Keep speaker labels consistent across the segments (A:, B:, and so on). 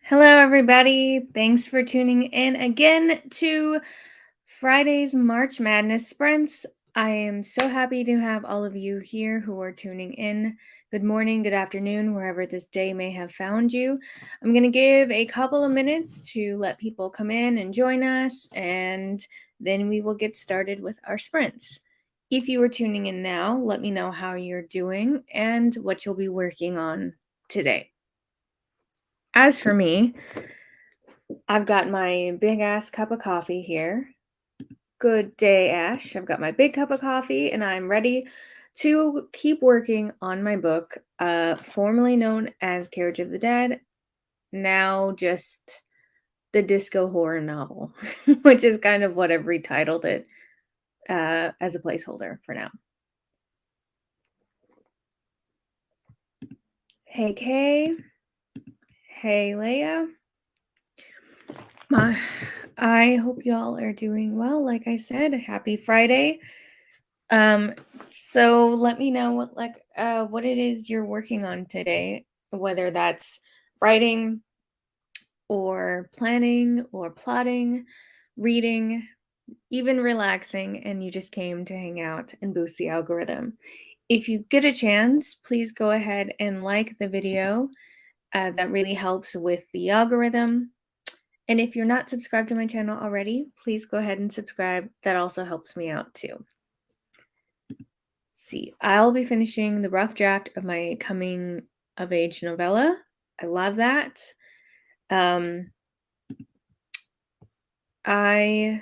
A: Hello, everybody. Thanks for tuning in again to Friday's March Madness Sprints. I am so happy to have all of you here who are tuning in. Good morning, good afternoon, wherever this day may have found you. I'm going to give a couple of minutes to let people come in and join us, and then we will get started with our sprints. If you are tuning in now, let me know how you're doing and what you'll be working on today. As for me, I've got my big ass cup of coffee here. Good day, Ash. I've got my big cup of coffee and I'm ready to keep working on my book, formerly known as Carriage of the Dead, now just the disco horror novel, which is kind of what I've retitled it as a placeholder for now. Hey, Kay. Hey, Leia. I hope y'all are doing well. Like I said, happy Friday. So let me know what it is you're working on today, whether that's writing or planning or plotting, reading, even relaxing, and you just came to hang out and boost the algorithm. If you get a chance, please go ahead and like the video. That really helps with the algorithm. And if you're not subscribed to my channel already, please go ahead and subscribe. That also helps me out too. See, I'll be finishing the rough draft of my coming of age novella. I love that. I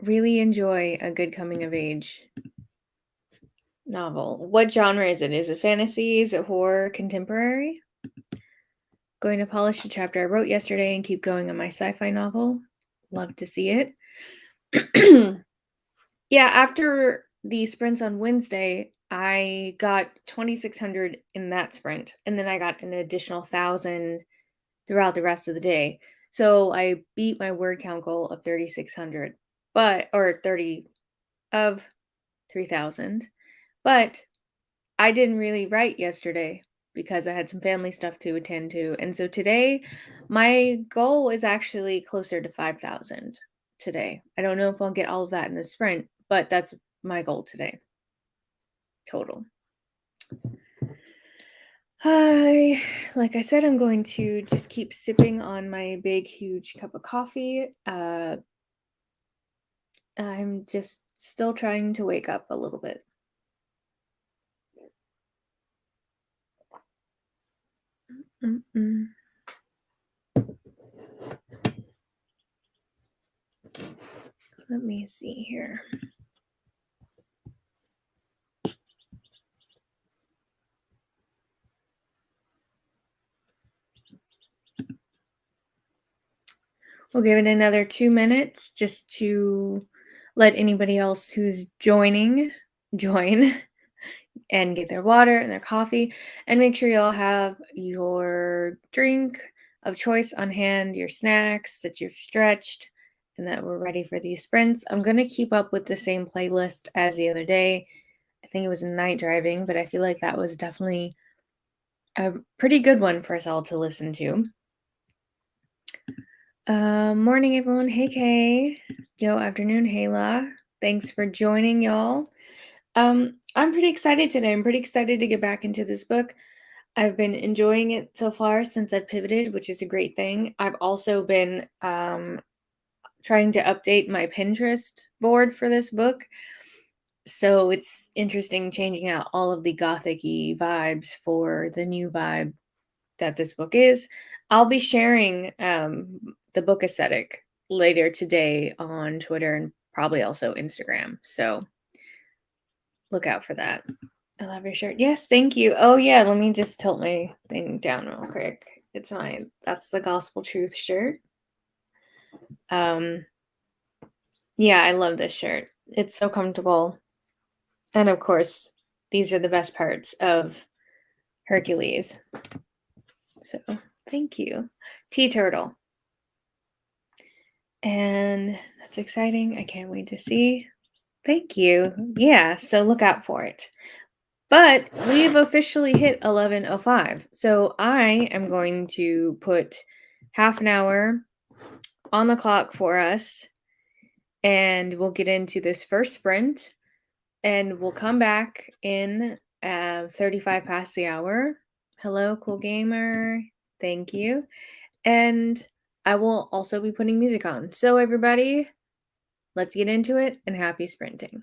A: really enjoy a good coming of age novel. What genre is it? Is it fantasy? Is it horror? Contemporary? Going to polish the chapter I wrote yesterday and keep going on my sci-fi novel. Love to see it. Yeah, after the sprints on Wednesday, I got 2,600 in that sprint, and then I got an additional 1,000 throughout the rest of the day. So I beat my word count goal of 3,600, or 30 of 3,000. But I didn't really write yesterday because I had some family stuff to attend to. And so today, my goal is actually closer to 5,000 today. I don't know if I'll get all of that in the sprint, but that's my goal today. Total. Like I said, I'm going to just keep sipping on my big, huge cup of coffee. I'm just still trying to wake up a little bit. Let me see here. We'll give it another 2 minutes just to let anybody else who's joining join and get their water and their coffee, and make sure you all have your drink of choice on hand, your snacks, that you've stretched, and that we're ready for these sprints. I'm going to keep up with the same playlist as the other day. I think it was night driving, but I feel like that was definitely a pretty good one for us all to listen to. Morning, everyone. Hey, Kay. Yo, afternoon. Hey, La. Thanks for joining, y'all. I'm pretty excited today. I'm pretty excited to get back into this book. I've been enjoying it so far since I've pivoted, which is a great thing. I've also been trying to update my Pinterest board for this book. So it's interesting changing out all of the gothic-y vibes for the new vibe that this book is. I'll be sharing the book aesthetic later today on Twitter and probably also Instagram. So look out for that. I love your shirt. Yes, thank you. Oh yeah, let me just tilt my thing down real quick. That's the Gospel Truth shirt. Yeah, I love this shirt. It's so comfortable. And of course, these are the best parts of Hercules. So thank you. Tea Turtle. And that's exciting. I can't wait to see. Thank you. Yeah, so look out for it. But we've officially hit 11:05. So I am going to put half an hour on the clock for us, and we'll get into this first sprint, and we'll come back in 35 past the hour. Hello, cool gamer. Thank you. And I will also be putting music on. So everybody, let's get into it, and happy sprinting.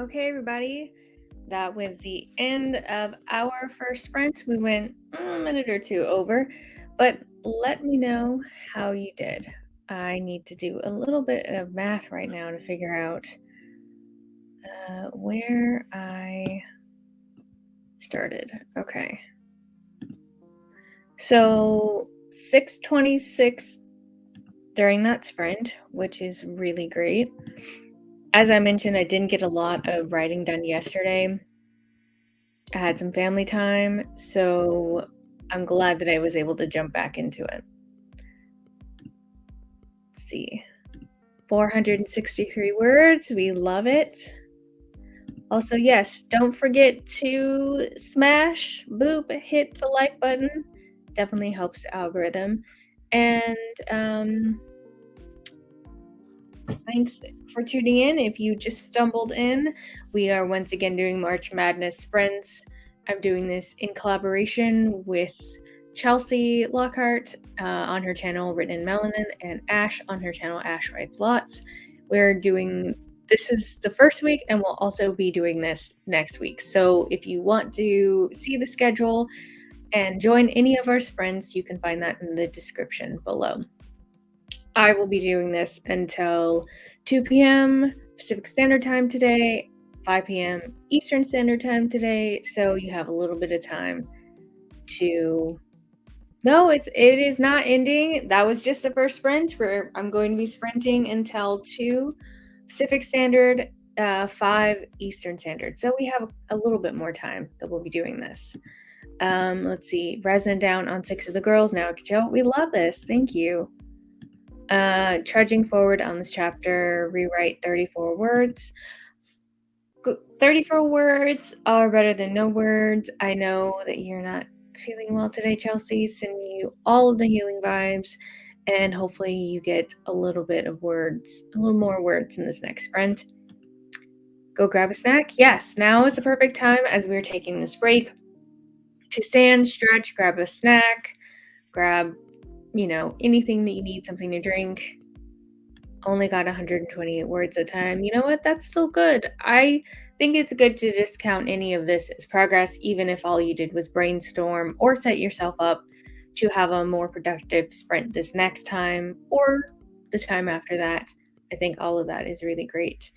A: Okay, everybody, that was the end of our first sprint. We went a minute or two over, but let me know how you did. I need to do a little bit of math right now to figure out where I started. Okay. So 626 during that sprint, which is really great. As I mentioned, I didn't get a lot of writing done yesterday. I had some family time, so I'm glad that I was able to jump back into it. Let's see. 463 words. We love it. Also, yes, don't forget to hit the like button. Definitely helps the algorithm. And thanks for tuning in. If you just stumbled in, we are once again doing March Madness sprints. I'm doing this in collaboration with Chelsea Lockhart on her channel Written in Melanin and Ash on her channel Ash Writes Lots. This is the first week, and we'll also be doing this next week. So if you want to see the schedule and join any of our sprints, you can find that in the description below. I will be doing this until 2 p.m. Pacific Standard Time today, 5 p.m. Eastern Standard Time today, so you have a little bit of time to... No, it is not ending. That was just the first sprint, where I'm going to be sprinting until 2 Pacific Standard, 5 Eastern Standard. So we have a little bit more time that we'll be doing this. Let's see. Resin down on 6 of the girls. Now I can tell. We love this. Thank you. Trudging forward on this chapter, rewrite 34 words. 34 words are better than no words. I know that you're not feeling well today, Chelsea. Sending you all of the healing vibes, and hopefully you get a little more words in this next sprint. Go grab a snack. Yes, now is the perfect time as we're taking this break to stand, stretch, grab a snack, grab, anything that you need, something to drink. Only got 128 words a time. You know what? That's still good. I think it's good to discount any of this as progress, even if all you did was brainstorm or set yourself up to have a more productive sprint this next time or the time after that. I think all of that is really great.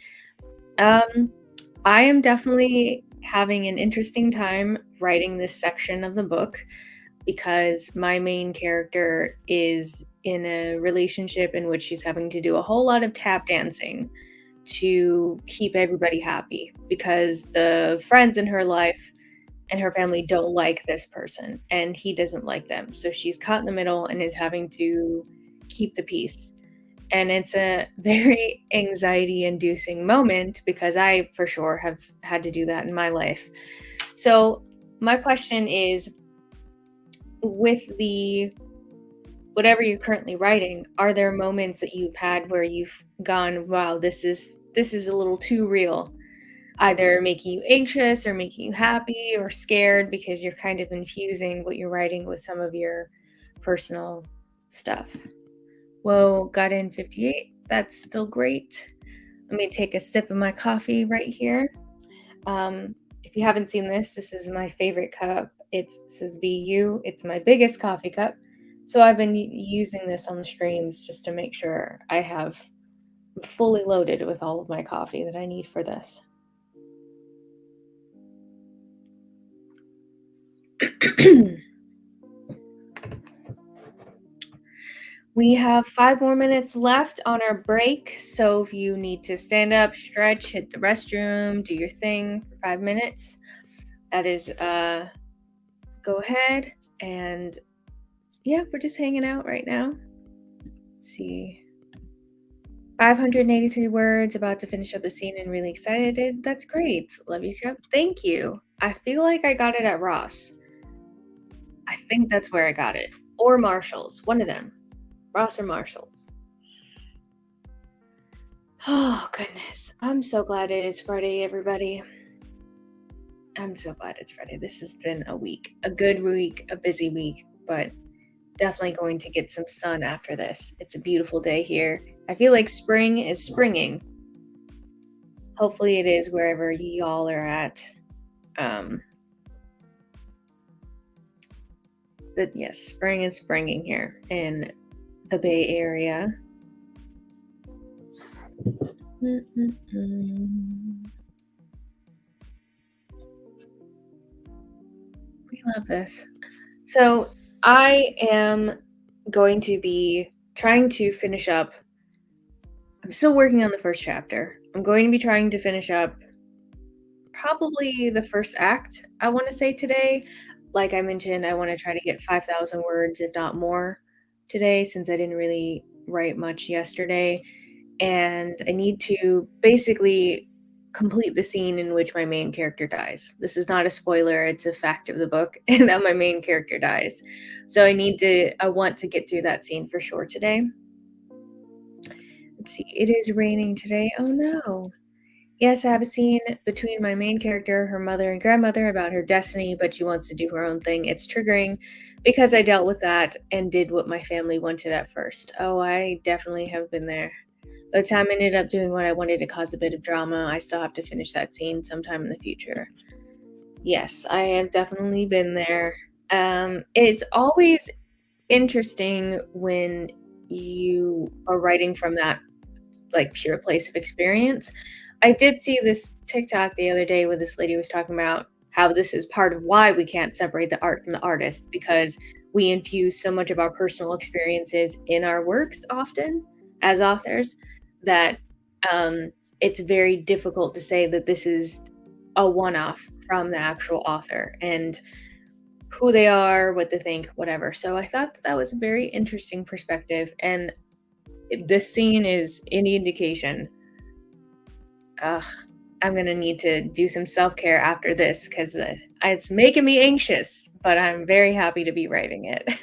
A: I am definitely having an interesting time writing this section of the book because my main character is in a relationship in which she's having to do a whole lot of tap dancing to keep everybody happy because the friends in her life and her family don't like this person and he doesn't like them. So she's caught in the middle and is having to keep the peace. And it's a very anxiety-inducing moment because I, for sure, have had to do that in my life. So my question is, with whatever you're currently writing, are there moments that you've had where you've gone, wow, this is a little too real, either making you anxious or making you happy or scared because you're kind of infusing what you're writing with some of your personal stuff? Whoa, got in 58. That's still great. Let me take a sip of my coffee right here. If you haven't seen this is my favorite cup. It says BU. It's my biggest coffee cup. So I've been using this on the streams just to make sure I have fully loaded with all of my coffee that I need for this. We have 5 more minutes left on our break, so if you need to stand up, stretch, hit the restroom, do your thing for 5 minutes, that is, go ahead. And yeah, we're just hanging out right now. Let's see. 583 words, about to finish up the scene and really excited. That's great. Love you, Chuck. Thank you. I feel like I got it at Ross. I think that's where I got it. Or Marshall's. One of them. Ross or Marshall's. Oh, goodness. I'm so glad it is Friday, everybody. I'm so glad it's Friday. This has been a week. A good week. A busy week. But definitely going to get some sun after this. It's a beautiful day here. I feel like spring is springing. Hopefully it is wherever y'all are at. But yes, spring is springing here in the Bay Area. We love this. So I am going to be trying to finish up. I'm still working on the first chapter. I'm going to be trying to finish up probably the first act, I want to say today. Like I mentioned, I want to try to get 5,000 words, if not more, today, since I didn't really write much yesterday. And I need to basically complete the scene in which my main character dies. This is not a spoiler, it's a fact of the book, and that my main character dies. So I want to get through that scene for sure today. Let's see, it is raining today. Oh no. Yes, I have a scene between my main character, her mother and grandmother, about her destiny, but she wants to do her own thing. It's triggering because I dealt with that and did what my family wanted at first. Oh, I definitely have been there. By the time I ended up doing what I wanted to cause a bit of drama, I still have to finish that scene sometime in the future. Yes, I have definitely been there. It's always interesting when you are writing from that like pure place of experience. I did see this TikTok the other day where this lady was talking about how this is part of why we can't separate the art from the artist, because we infuse so much of our personal experiences in our works often as authors that it's very difficult to say that this is a one-off from the actual author and who they are, what they think, whatever. So I thought that was a very interesting perspective, and this scene is any indication. I'm gonna need to do some self-care after this because it's making me anxious, but I'm very happy to be writing it.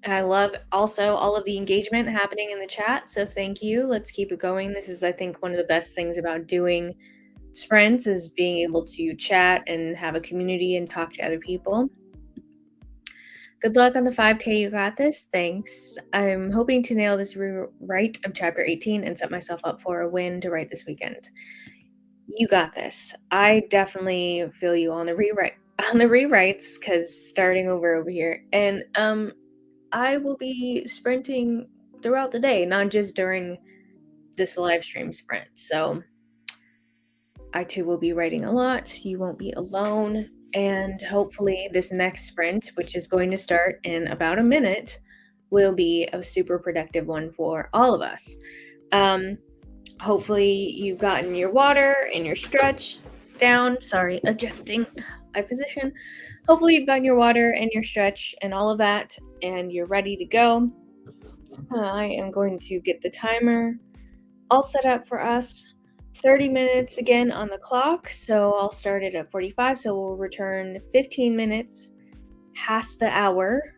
A: I love also all of the engagement happening in the chat, so thank you. Let's keep it going. This is, I think, one of the best things about doing sprints is being able to chat and have a community and talk to other people. Good luck on the 5K, you got this. Thanks. I'm hoping to nail this rewrite of chapter 18 and set myself up for a win to write this weekend. You got this. I definitely feel you on the rewrites, because starting over here. And I will be sprinting throughout the day, not just during this live stream sprint. So I too will be writing a lot. You won't be alone. And hopefully this next sprint, which is going to start in about a minute, will be a super productive one for all of us. Hopefully you've gotten your water and your stretch down. Sorry, adjusting my position. Hopefully you've gotten your water and your stretch and all of that, and you're ready to go. I am going to get the timer all set up for us. 30 minutes again on the clock, so I'll start it at 45, so we'll return 15 minutes past the hour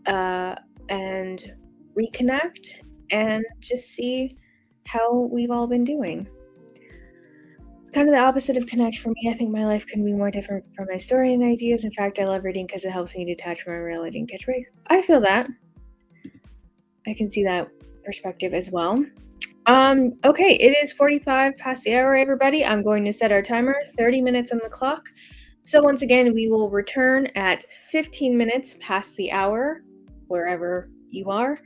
A: and reconnect and just see how we've all been doing. It's kind of the opposite of connect for me. I think my life couldn't be more different from my story and ideas. In fact, I love reading because it helps me detach from my reality and catch break. I feel that. I can see that perspective as well. Okay, it is 45 past the hour, everybody. I'm going to set our timer, 30 minutes on the clock. So once again, we will return at 15 minutes past the hour, wherever you are,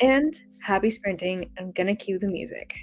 A: and happy sprinting. I'm gonna cue the music.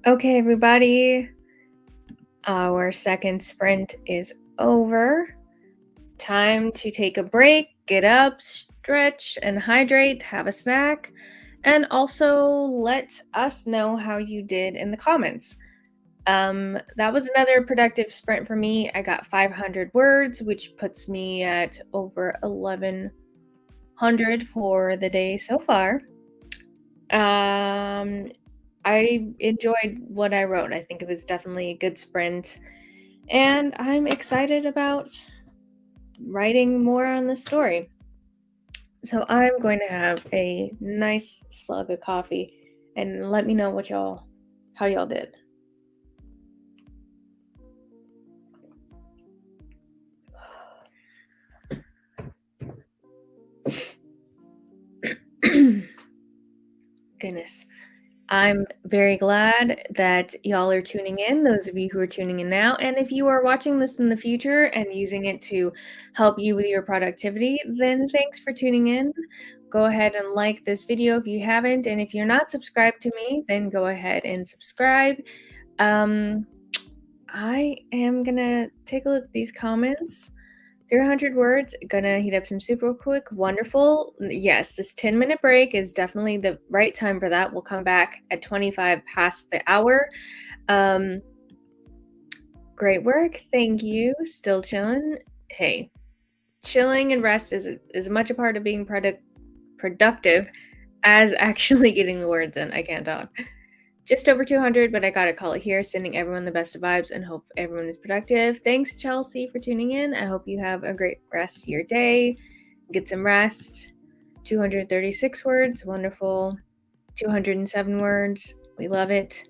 A: Okay, everybody, our second sprint is over. Time to take a break, get up, stretch, and hydrate, have a snack, and also let us know how you did in the comments. That was another productive sprint for me. I got 500 words, which puts me at over 1100 for the day so far. I enjoyed what I wrote. I think it was definitely a good sprint, and I'm excited about writing more on this story. So I'm going to have a nice slug of coffee and let me know how y'all did. Goodness. I'm very glad that y'all are tuning in, those of you who are tuning in now. And if you are watching this in the future and using it to help you with your productivity, then thanks for tuning in. Go ahead and like this video if you haven't. And if you're not subscribed to me, then go ahead and subscribe. I am gonna take a look at these comments. 300 words, gonna heat up some soup real quick. Wonderful. Yes, this 10-minute break is definitely the right time for that. We'll come back at 25 past the hour. Great work. Thank you. Still chilling. Hey, chilling and rest is as much a part of being productive as actually getting the words in. I can't talk. Just over 200, but I gotta call it here. Sending everyone the best of vibes and hope everyone is productive. Thanks, Chelsea, for tuning in. I hope you have a great rest of your day. Get some rest. 236 words. Wonderful. 207 words. We love it.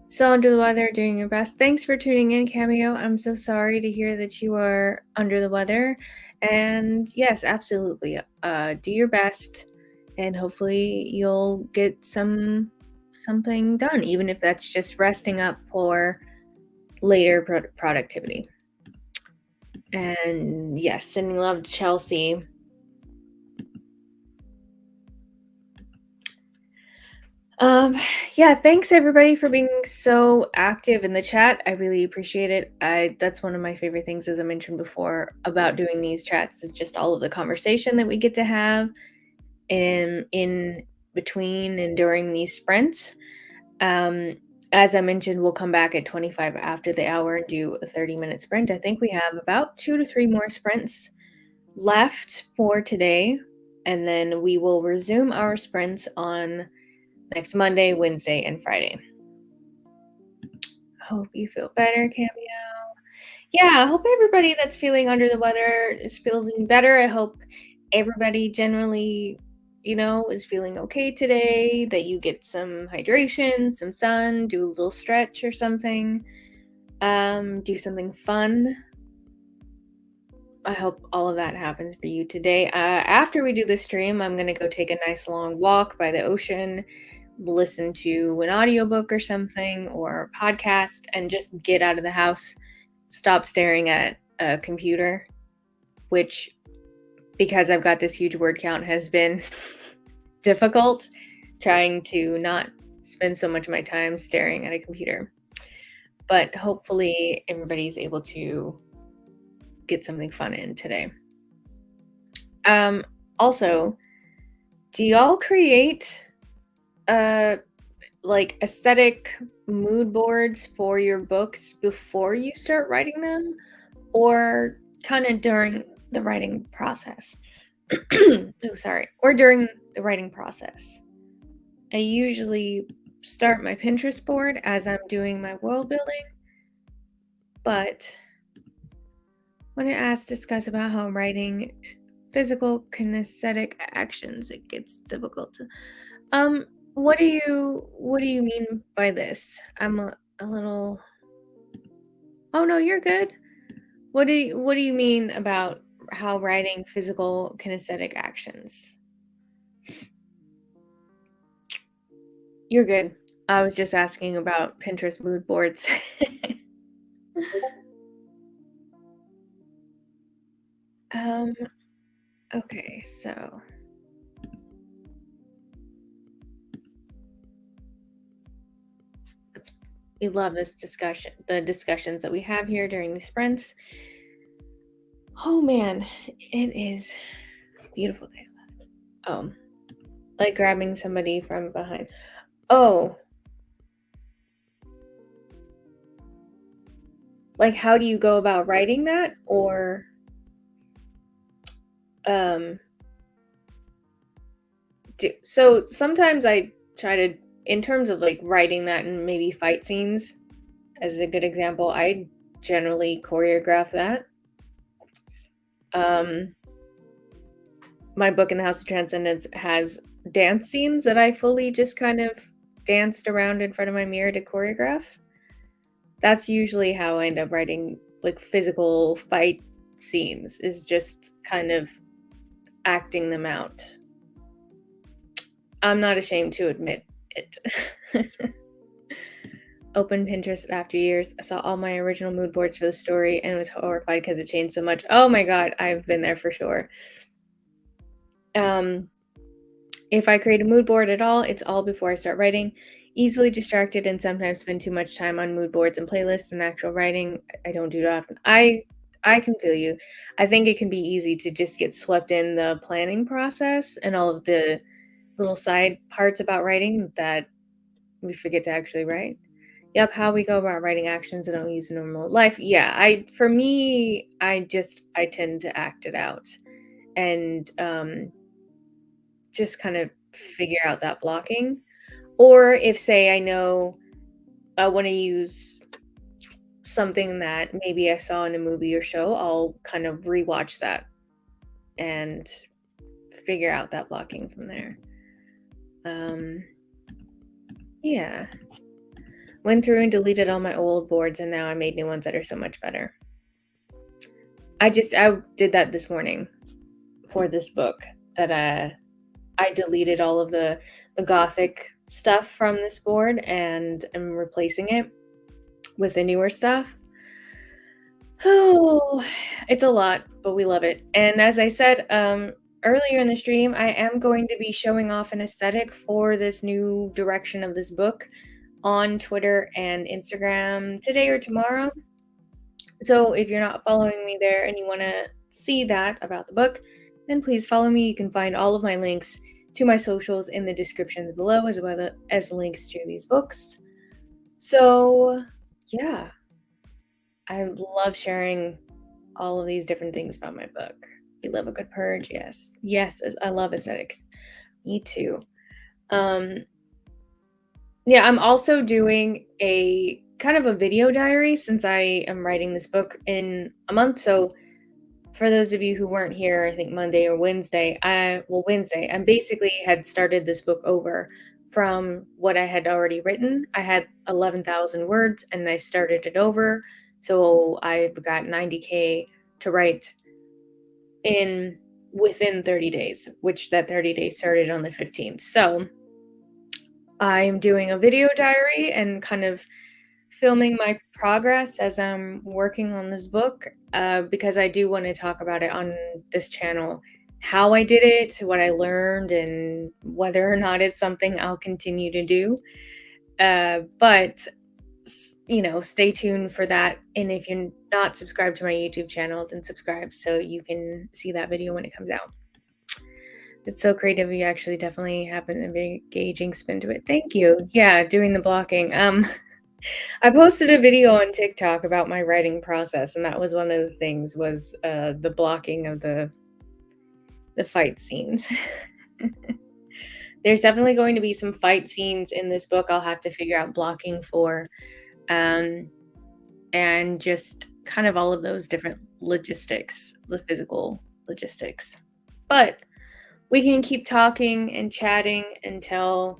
A: So under the weather, doing your best. Thanks for tuning in, Cameo. I'm so sorry to hear that you are under the weather. And yes, absolutely. Do your best, and hopefully you'll get something done, even if that's just resting up for later productivity. And yes, sending love to Chelsea. Yeah, thanks everybody for being so active in the chat. I really appreciate it. That's one of my favorite things, as I mentioned before, about doing these chats, is just all of the conversation that we get to have in between and during these sprints. As I mentioned, we'll come back at 25 after the hour and do a 30-minute sprint. I think we have about 2 to 3 more sprints left for today, and then we will resume our sprints on next Monday, Wednesday, and Friday. Hope you feel better, Cameo. Yeah, I hope everybody that's feeling under the weather is feeling better. I hope everybody generally, is feeling okay today, that you get some hydration, some sun, do a little stretch or something, do something fun. I hope all of that happens for you today. After we do the stream, I'm going to go take a nice long walk by the ocean, listen to an audiobook or something, or a podcast, and just get out of the house, stop staring at a computer, which, because I've got this huge word count, has been difficult, trying to not spend so much of my time staring at a computer. But hopefully everybody's able to get something fun in today. Also, do y'all create like aesthetic mood boards for your books before you start writing them, or kind of during the writing process? Or during the writing process? I usually start my Pinterest board as I'm doing my world building, but when it asks discuss about how writing physical kinesthetic actions, it gets difficult to what do you mean by this? I'm a little. Oh no, you're good. What do you mean about how writing physical kinesthetic actions? You're good. I was just asking about Pinterest mood boards. Okay, so We love this discussion, the discussions that we have here during the sprints. Oh man, it is a beautiful day. Like grabbing somebody from behind. Oh, like how do you go about writing that? Or so sometimes I try to, in terms of like writing that and maybe fight scenes as a good example, I generally choreograph that. My book in the House of Transcendence has dance scenes that I fully just kind of danced around in front of my mirror to choreograph. That's usually how I end up writing like physical fight scenes, is just kind of acting them out. I'm not ashamed to admit it. Opened Pinterest after years. I saw all my original mood boards for the story and was horrified because it changed so much. Oh my god, I've been there for sure. If I create a mood board at all, it's all before I start writing. Easily distracted and sometimes spend too much time on mood boards and playlists and actual writing. I don't do that often. I can feel you. I think it can be easy to just get swept in the planning process and all of the little side parts about writing that we forget to actually write. Yep, how we go about writing actions I don't use in normal life. Yeah, for me, I tend to act it out and just kind of figure out that blocking. Or if, say, I know I want to use something that maybe I saw in a movie or show, I'll kind of rewatch that and figure out that blocking from there. Yeah. Went through and deleted all my old boards, and now I made new ones that are so much better. I did that this morning for this book, that I deleted all of the gothic stuff from this board and am replacing it with the newer stuff. Oh, it's a lot, but we love it. And as I said earlier in the stream, I am going to be showing off an aesthetic for this new direction of this book on Twitter and Instagram today or tomorrow. So if you're not following me there and you want to see that about the book, then please follow me. You can find all of my links to my socials in the description below, as well as links to these books. So yeah, I love sharing all of these different things about my book. You love a good purge? Yes. Yes, I love aesthetics. Me too. Yeah, I'm also doing a kind of a video diary since I am writing this book in a month. So for those of you who weren't here, I think Monday or Wednesday, Wednesday, I basically had started this book over from what I had already written. I had 11,000 words and I started it over. So I got 90K to write within 30 days, which that 30 days started on the 15th. So I'm doing a video diary and kind of filming my progress as I'm working on this book, because I do want to talk about it on this channel, how I did it, what I learned, and whether or not it's something I'll continue to do. But stay tuned for that. And if you're not subscribed to my YouTube channel, then subscribe so you can see that video when it comes out. It's so creative. You actually definitely have an engaging spin to it. Thank you. Yeah, doing the blocking. I posted a video on TikTok about my writing process, and that was one of the things, was the blocking of the fight scenes. There's definitely going to be some fight scenes in this book I'll have to figure out blocking for, and just kind of all of those different logistics, the physical logistics. But we can keep talking and chatting until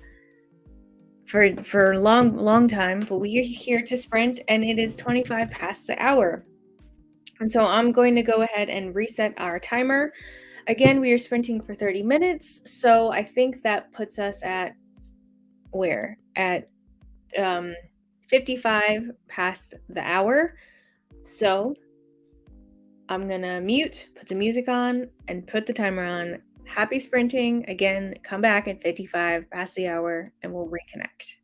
A: for a long time, but we're here to sprint, and it is 25 past the hour. And so I'm going to go ahead and reset our timer. Again, we are sprinting for 30 minutes, so I think that puts us at 55 past the hour. So I'm gonna mute, put the music on, and put the timer on. Happy sprinting. Again, come back at 55 past the hour and we'll reconnect.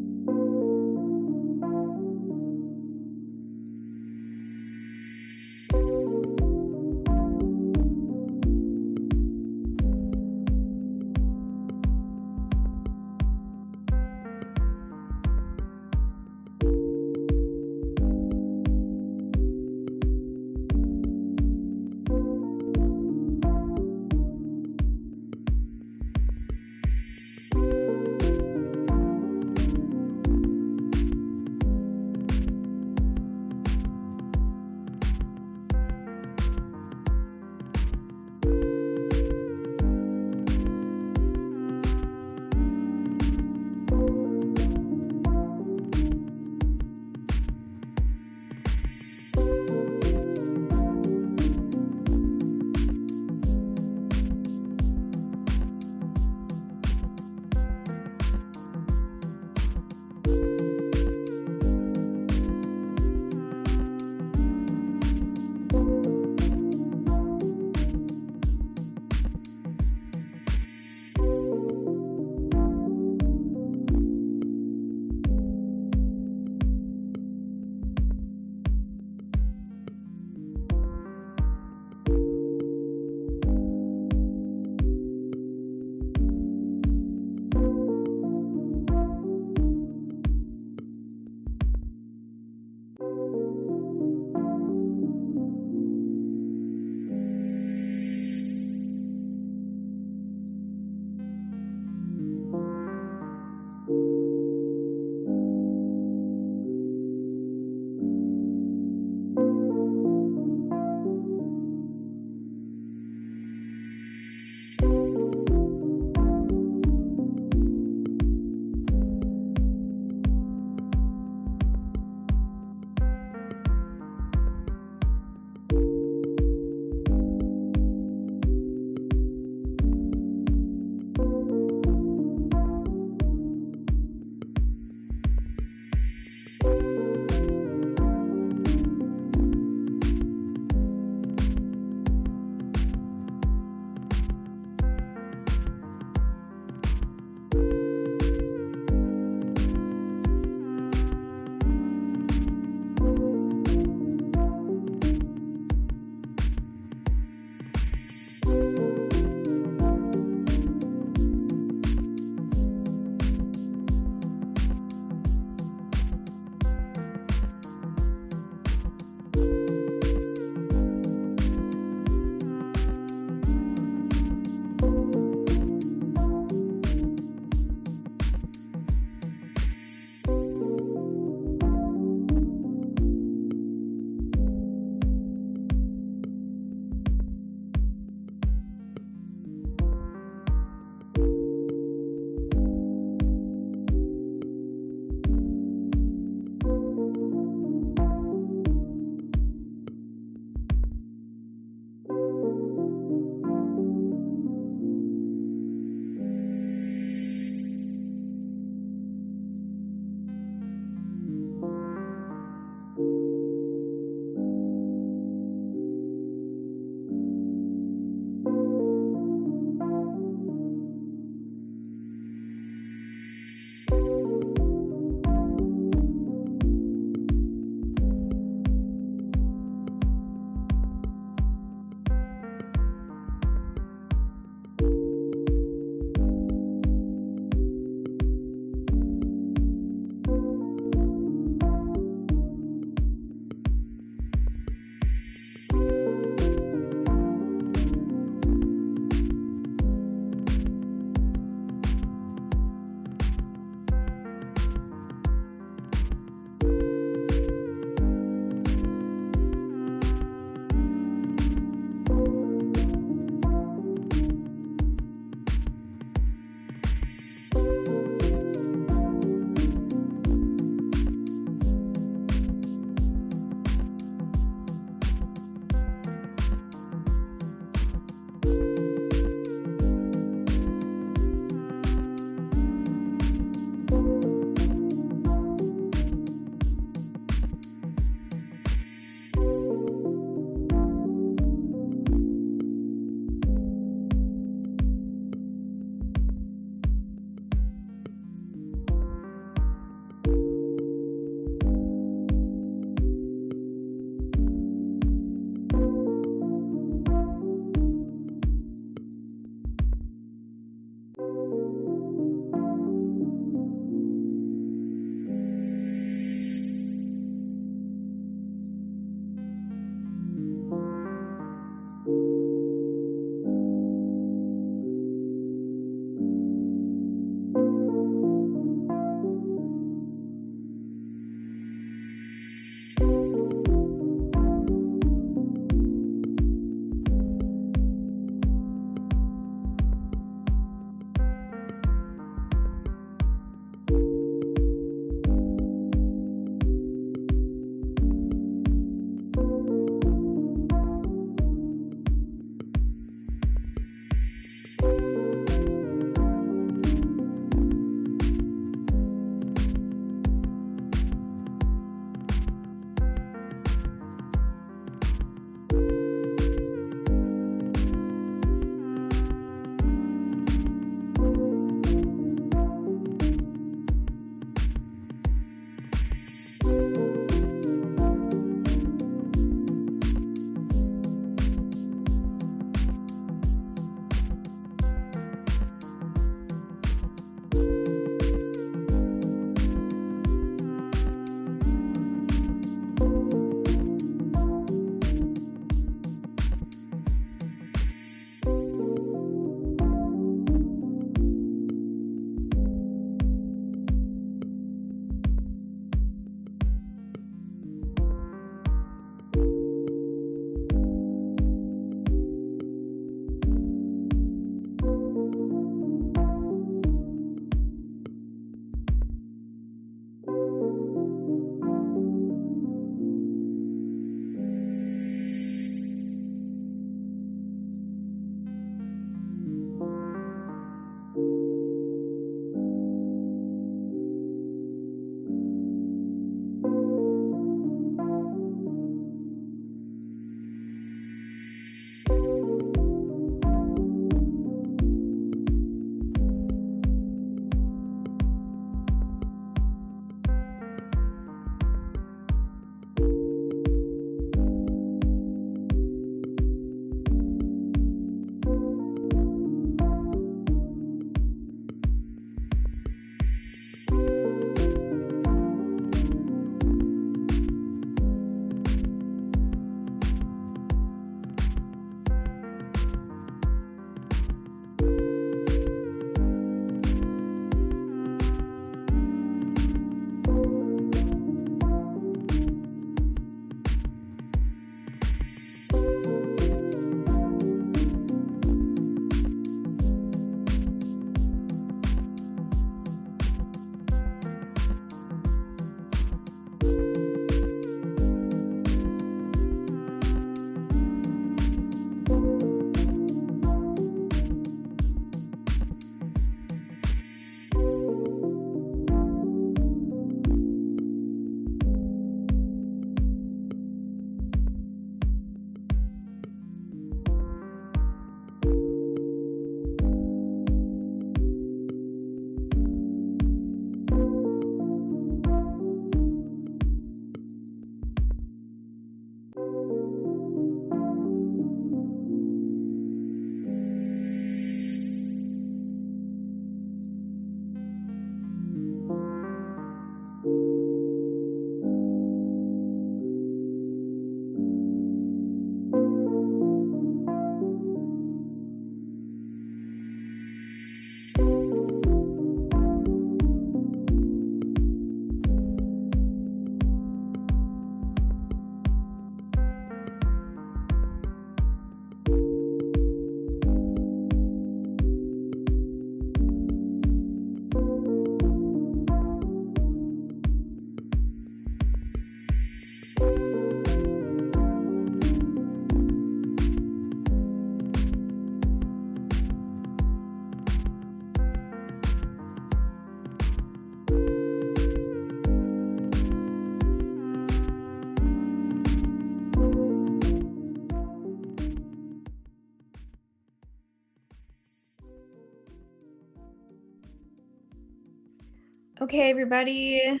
A: Okay, everybody,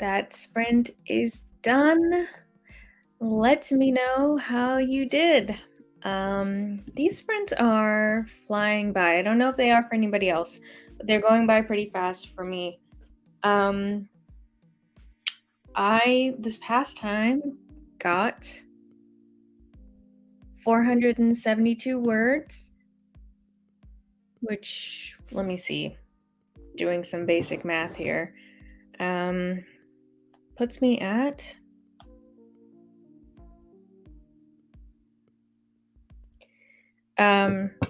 A: that sprint is done. Let me know how you did. These sprints are flying by. I don't know if they are for anybody else, but they're going by pretty fast for me. I, this past time, got 472 words, which, let me see, doing some basic math here, puts me at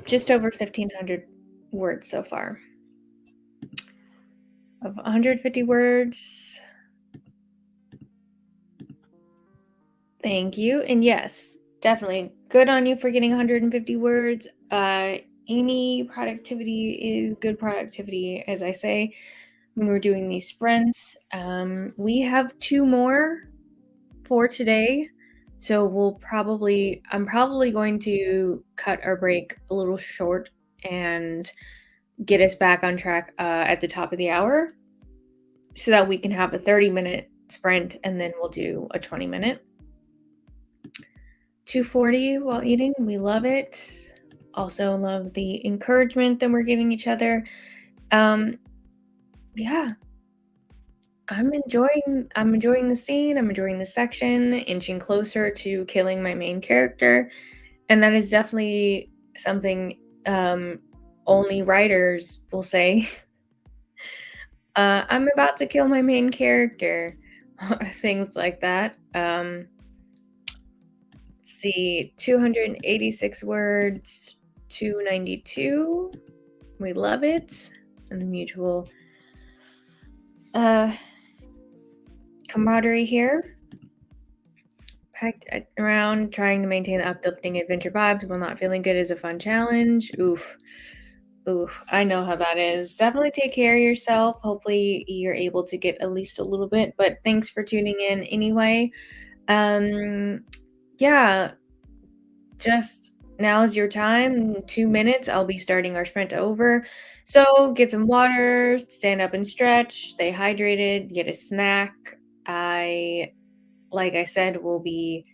A: just over 1,500 words so far. Of 150 words. Thank you. And yes, definitely good on you for getting 150 words. Any productivity is good productivity, as I say, when we're doing these sprints. We have 2 more for today. So I'm probably going to cut our break a little short and get us back on track at the top of the hour so that we can have a 30-minute sprint and then we'll do a 20-minute. 240 while eating. We love it. Also love the encouragement that we're giving each other. Yeah. I'm enjoying the scene. I'm enjoying the section, inching closer to killing my main character. And that is definitely something only writers will say. I'm about to kill my main character. Things like that. Let's see, 286 words, 292. We love it. And the mutual camaraderie here. Packed around, trying to maintain the uplifting adventure vibes while not feeling good is a fun challenge. Oof, I know how that is. Definitely take care of yourself. Hopefully you're able to get at least a little bit, but thanks for tuning in anyway. Yeah, just now is your time. In 2 minutes, I'll be starting our sprint over. So get some water, stand up and stretch, stay hydrated, get a snack. Like I said, will be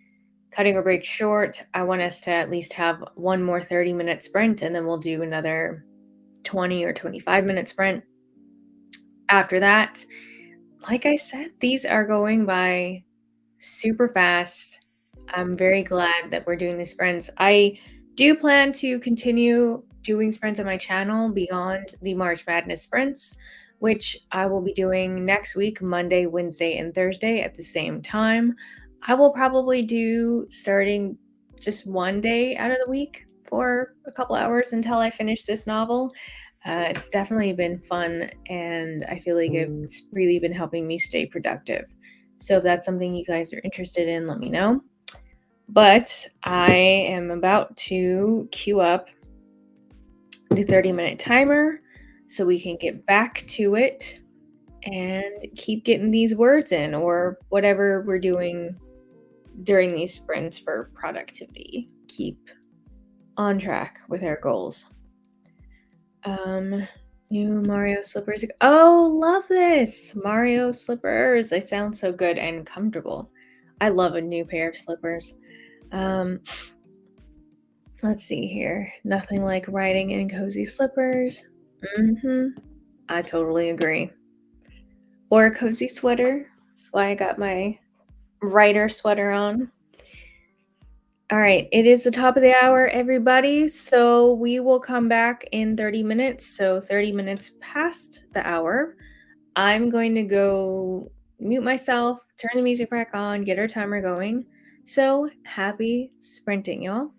A: cutting our break short. I want us to at least have one more 30-minute sprint, and then we'll do another 20 or 25-minute sprint. After that, like I said, these are going by super fast. I'm very glad that we're doing these sprints. I do plan to continue doing sprints on my channel beyond the March Madness sprints, which I will be doing next week, Monday, Wednesday, and Thursday at the same time. I will probably do starting just one day out of the week for a couple hours until I finish this novel. It's definitely been fun, and I feel like it's really been helping me stay productive. So if that's something you guys are interested in, let me know. But I am about to queue up the 30-minute timer so we can get back to it and keep getting these words in, or whatever we're doing during these sprints for productivity. Keep on track with our goals. New Mario slippers. Oh, love this! Mario slippers. They sound so good and comfortable. I love a new pair of slippers. Let's see here. Nothing like riding in cozy slippers. I totally agree. Or a cozy sweater. That's why I got my writer sweater on. All right, it is the top of the hour, everybody. So we will come back in 30 minutes. So 30 minutes past the hour. I'm going to go mute myself, turn the music back on, get our timer going. So happy sprinting, y'all.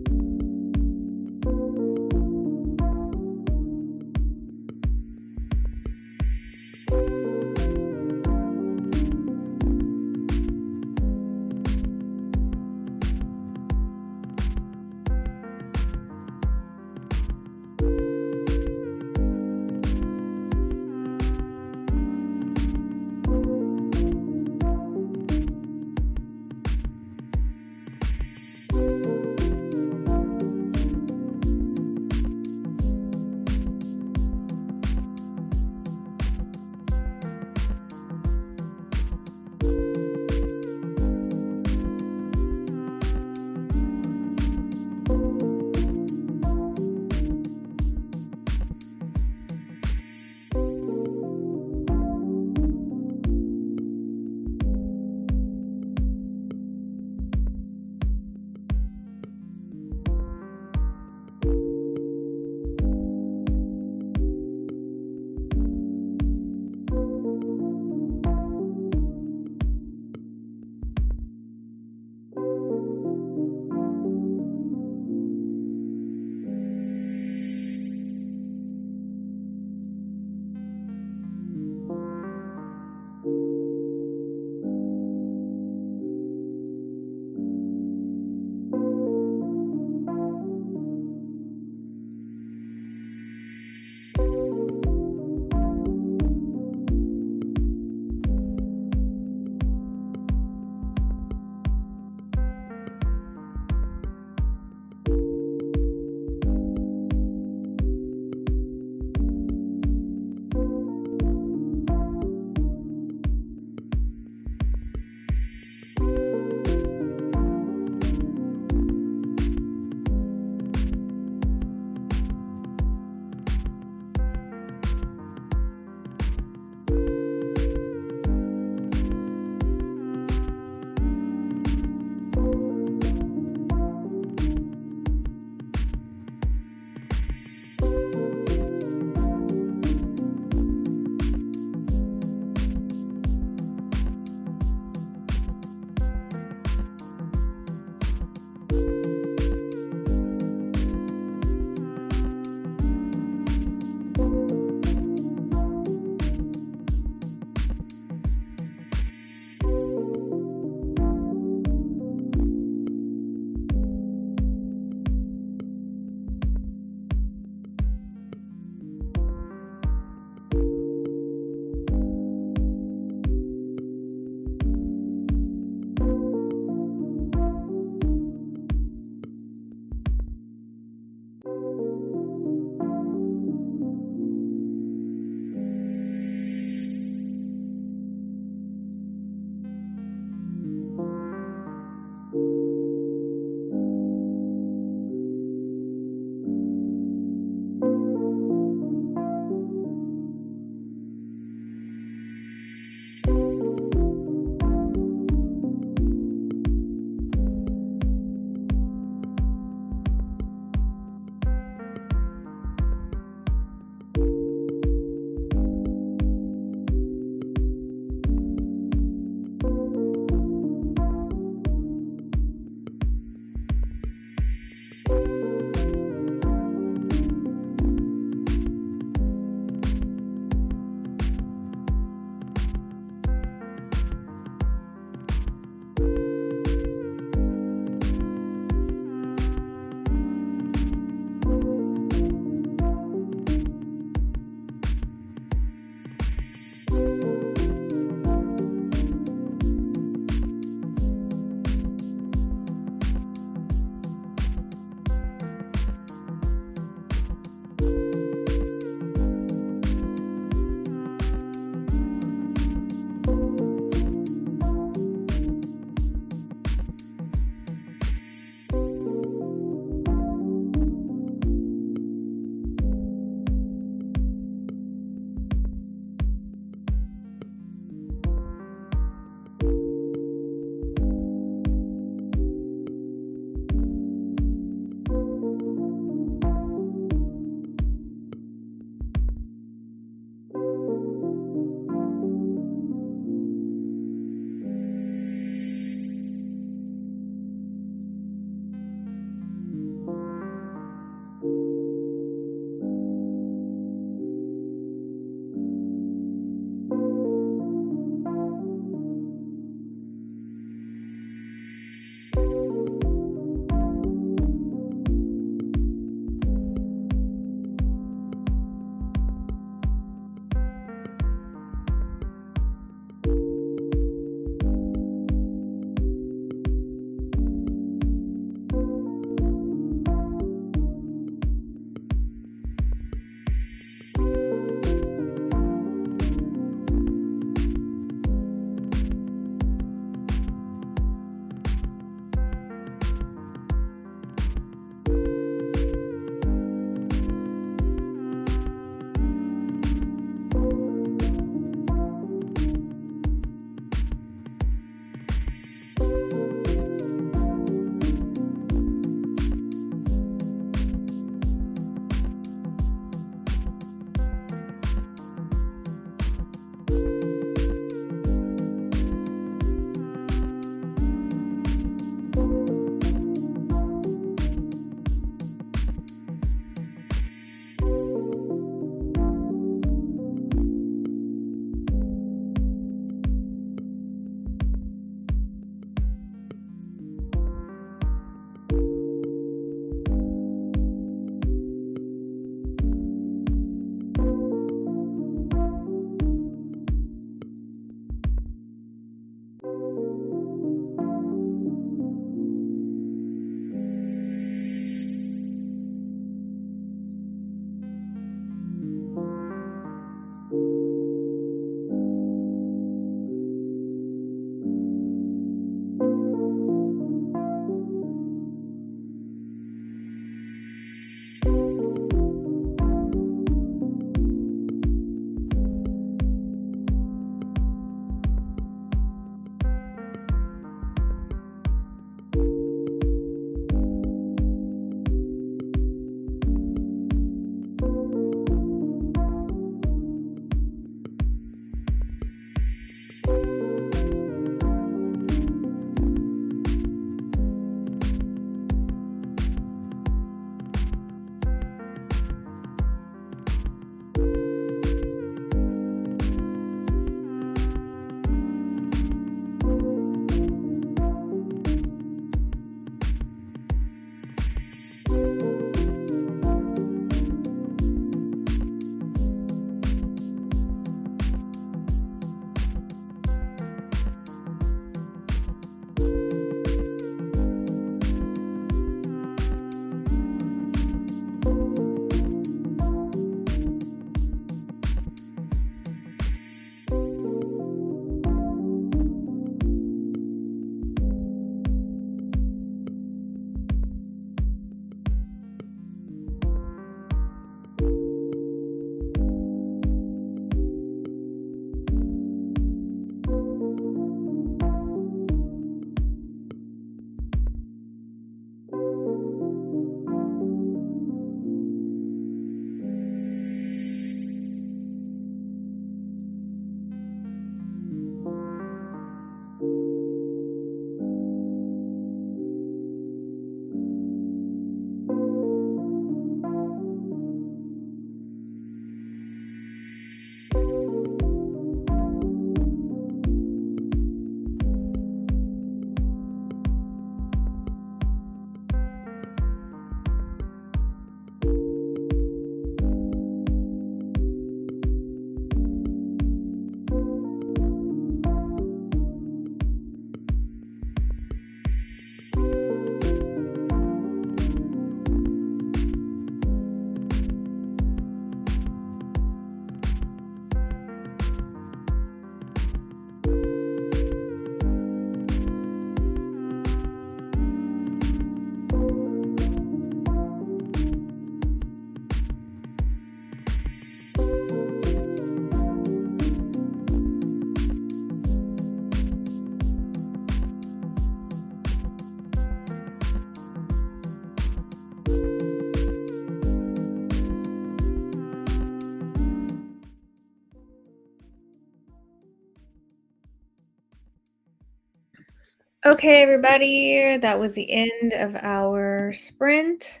A: Okay, everybody, that was the end of our sprint.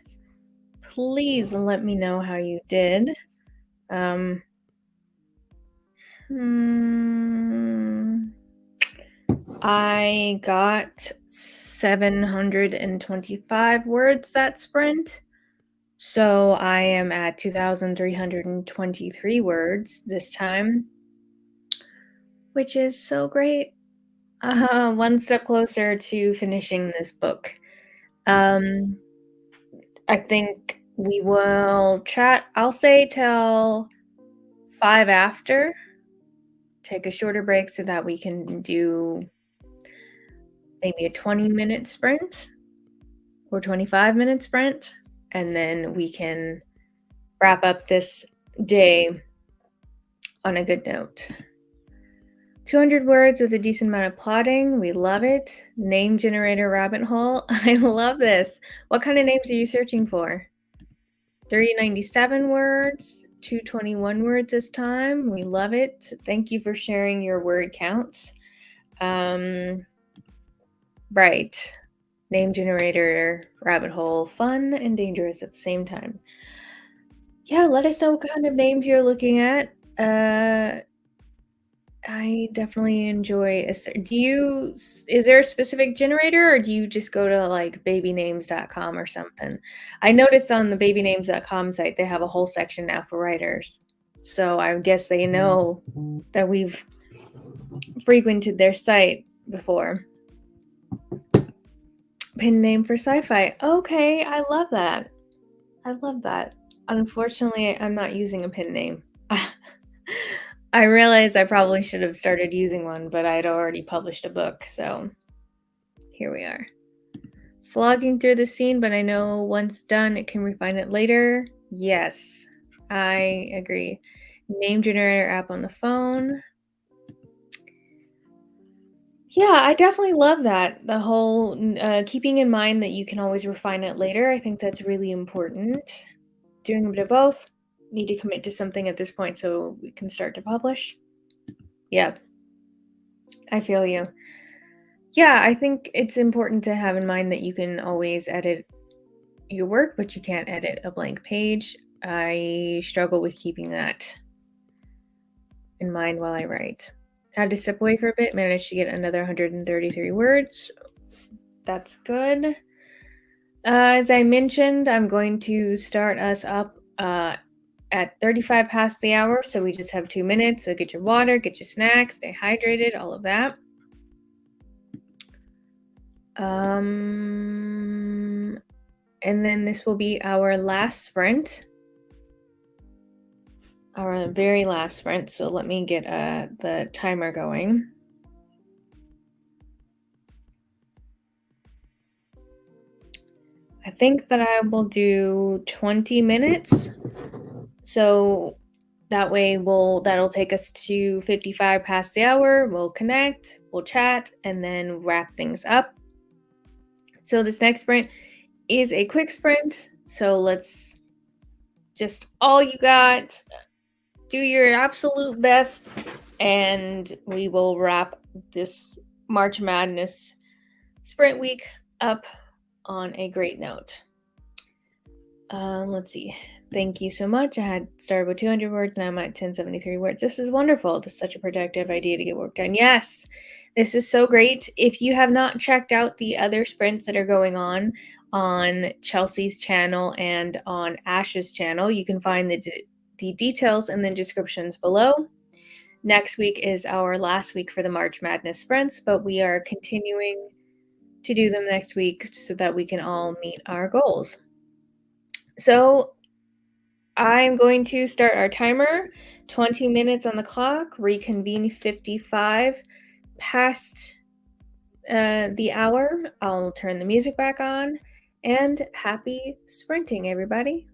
A: Please let me know how you did. I got 725 words that sprint. So I am at 2,323 words this time, which is so great. One step closer to finishing this book. I think we will chat, I'll say till 5 after. Take a shorter break so that we can do maybe a 20-minute sprint or 25-minute sprint, and then we can wrap up this day on a good note. 200 words with a decent amount of plotting. We love it. Name generator rabbit hole. I love this. What kind of names are you searching for? 397 words, 221 words this time. We love it. Thank you for sharing your word counts. Right. Name generator rabbit hole. Fun and dangerous at the same time. Yeah, let us know what kind of names you're looking at. I definitely enjoy. Is there a specific generator, or do you just go to like babynames.com or something? I noticed on the babynames.com site they have a whole section now for writers. So I guess they know that we've frequented their site before. Pin name for sci-fi. Okay, I love that. I love that. Unfortunately, I'm not using a pin name. I realize I probably should have started using one, but I'd already published a book, so here we are. Slogging through the scene, but I know once done, it can refine it later. Yes, I agree. Name generator app on the phone. Yeah, I definitely love that. The whole keeping in mind that you can always refine it later. I think that's really important. Doing a bit of both. Need to commit to something at this point so we can start to publish. Yeah, I feel you. Yeah, I think it's important to have in mind that you can always edit your work, but you can't edit a blank page. I struggle with keeping that in mind while I write. Had to step away for a bit, managed to get another 133 words. That's good. As I mentioned, I'm going to start us up at 35 past the hour, so we just have 2 minutes. So get your water, get your snacks, stay hydrated, all of that. And then this will be our last sprint. Our very last sprint. So let me get the timer going. I think that I will do 20 minutes. So that way that'll take us to 55 past the hour. We'll connect, we'll chat, and then wrap things up. So this next sprint is a quick sprint. So let's just all you got, do your absolute best, and we will wrap this March Madness sprint week up on a great note. Let's see. Thank you so much. I had started with 200 words, now I'm at 1073 words. This is wonderful. This is such a productive idea to get work done. Yes, this is so great. If you have not checked out the other sprints that are going on Chelsea's channel and on Ash's channel, you can find the details in the descriptions below. Next week is our last week for the March Madness sprints, but we are continuing to do them next week so that we can all meet our goals. So I'm going to start our timer, 20 minutes on the clock, reconvene 55 past the hour. I'll turn the music back on, and happy sprinting, everybody.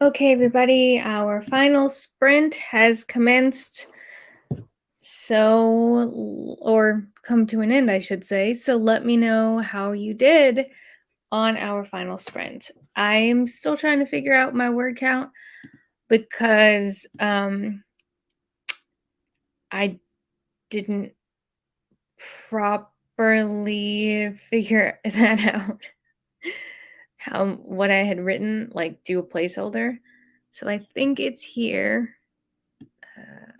A: Okay, everybody, our final sprint has commenced. Or come to an end, I should say. So let me know how you did on our final sprint. I'm still trying to figure out my word count because I didn't properly figure that out. How what I had written, like do a placeholder. So I think it's here. Uh,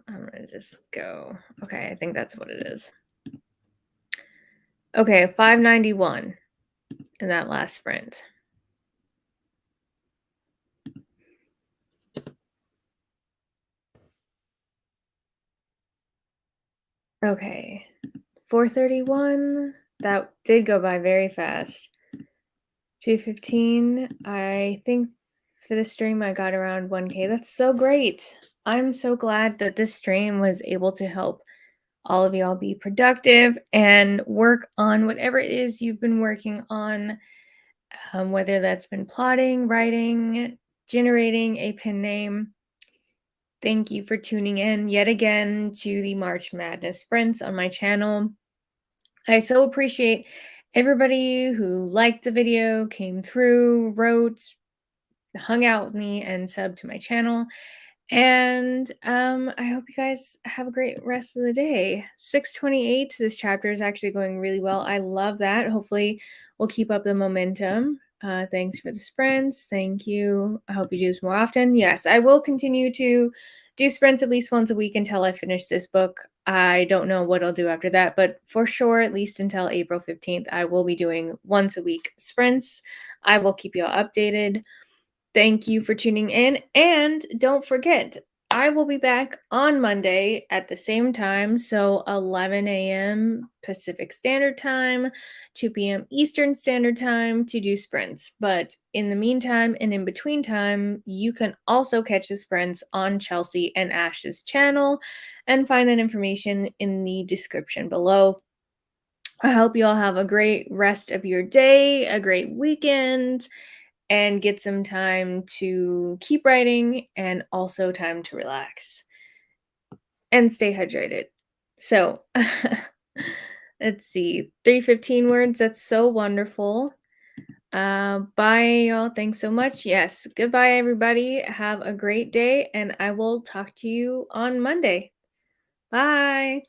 A: I'm gonna just go. Okay, I think that's what it is. Okay, 591 in that last sprint. Okay, 431. That did go by very fast. 215. I think for the stream I got around 1K. That's so great. I'm so glad that this stream was able to help all of y'all be productive and work on whatever it is you've been working on, whether that's been plotting, writing, generating a pen name. Thank you for tuning in yet again to the March Madness sprints on my channel. I so appreciate everybody who liked the video, came through, wrote, hung out with me, and subbed to my channel. And I hope you guys have a great rest of the day. 628, this chapter is actually going really well. I love that. Hopefully we'll keep up the momentum. Thanks for the sprints. Thank you. I hope you do this more often. Yes, I will continue to do sprints at least once a week until I finish this book. I don't know what I'll do after that, but for sure, at least until April 15th, I will be doing once a week sprints. I will keep you all updated. Thank you for tuning in. And don't forget, I will be back on Monday at the same time. So 11 a.m. Pacific Standard Time, 2 p.m. Eastern Standard Time to do sprints. But in the meantime and in between time, you can also catch the sprints on Chelsea and Ash's channel and find that information in the description below. I hope you all have a great rest of your day, a great weekend, and get some time to keep writing and also time to relax and stay hydrated. So, let's see, 315 words. That's so wonderful. Bye, y'all. Thanks so much. Yes, goodbye, everybody. Have a great day, and I will talk to you on Monday. Bye.